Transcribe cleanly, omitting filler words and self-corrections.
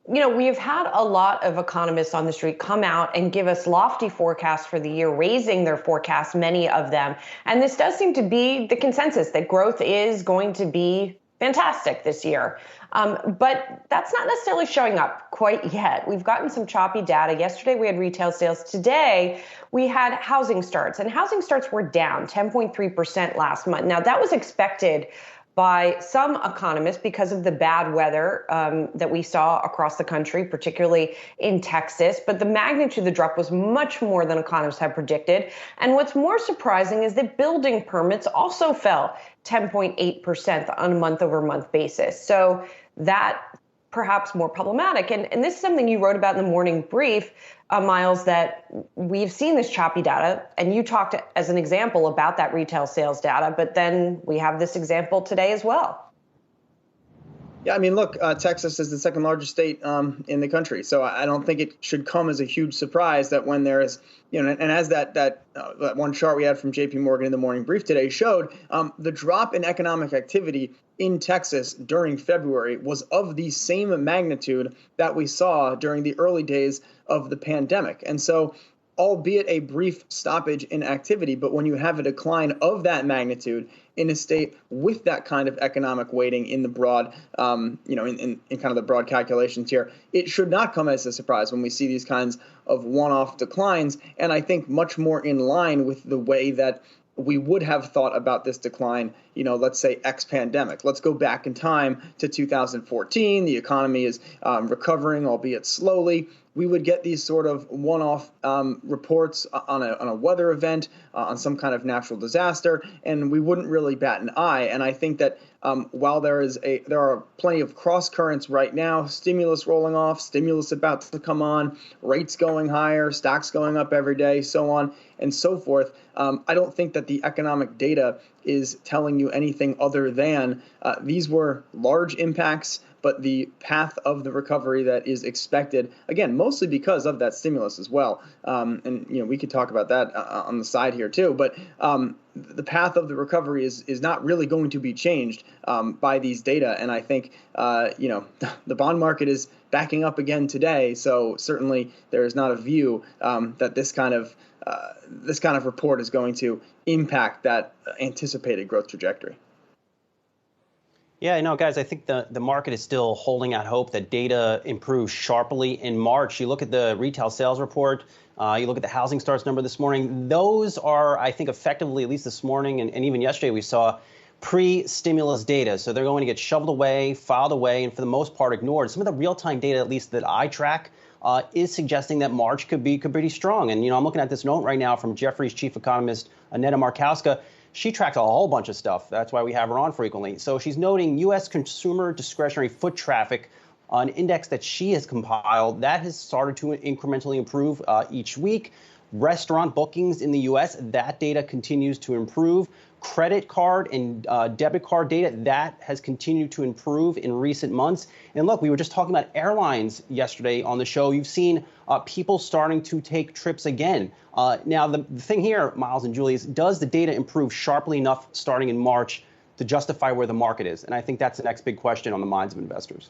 We've had a lot of economists on the street come out and give us lofty forecasts for the year, raising their forecasts, many of them. And this does seem to be the consensus that growth is going to be fantastic this year. But that's not necessarily showing up quite yet. We've gotten some choppy data. Yesterday, we had retail sales. Today, we had housing starts, and housing starts were down 10.3% last month. Now, that was expected by some economists because of the bad weather that we saw across the country, particularly in Texas. But the magnitude of the drop was much more than economists had predicted. And what's more surprising is that building permits also fell 10.8% on a month-over-month basis. So that perhaps more problematic. And this is something you wrote about in the morning brief, Myles, that we've seen this choppy data, and you talked as an example about that retail sales data, but then we have this example today as well. Yeah, I mean, look, Texas is the second largest state in the country, so I don't think it should come as a huge surprise that when there is, and as that one chart we had from J.P. Morgan in the morning brief today showed, the drop in economic activity in Texas during February was of the same magnitude that we saw during the early days of the pandemic. And so, albeit a brief stoppage in activity, but when you have a decline of that magnitude in a state with that kind of economic weighting in the broad, in kind of the broad calculations here, it should not come as a surprise when we see these kinds of one-off declines. And I think much more in line with the way that we would have thought about this decline, let's say ex-pandemic. Let's go back in time to 2014. The economy is recovering, albeit slowly. We would get these sort of one-off reports on a weather event, on some kind of natural disaster, and we wouldn't really bat an eye. And I think that while there are plenty of cross currents right now, stimulus rolling off, stimulus about to come on, rates going higher, stocks going up every day, so on and so forth. I don't think that the economic data is telling you anything other than these were large impacts, but the path of the recovery that is expected, again, mostly because of that stimulus as well. And we could talk about that on the side here too. But the path of the recovery is not really going to be changed by these data. And I think the bond market is backing up again today. So certainly there is not a view that this kind of report is going to impact that anticipated growth trajectory. Yeah, guys, I think the market is still holding out hope that data improves sharply in March. You look at the retail sales report, you look at the housing starts number this morning. Those are, I think, effectively, at least this morning and even yesterday, we saw pre-stimulus data. So they're going to get shoveled away, filed away, and for the most part ignored. Some of the real-time data, at least that I track, is suggesting that March could be pretty strong. And, I'm looking at this note right now from Jefferies chief economist, Annetta Markowska. She tracks a whole bunch of stuff. That's why we have her on frequently. So she's noting U.S. consumer discretionary foot traffic, an index that she has compiled, that has started to incrementally improve each week. Restaurant bookings in the U.S., that data continues to improve. Credit card and debit card data, that has continued to improve in recent months. And look, we were just talking about airlines yesterday on the show. You've seen people starting to take trips again. Now, the thing here, Myles and Julie, is does the data improve sharply enough starting in March to justify where the market is? And I think that's the next big question on the minds of investors.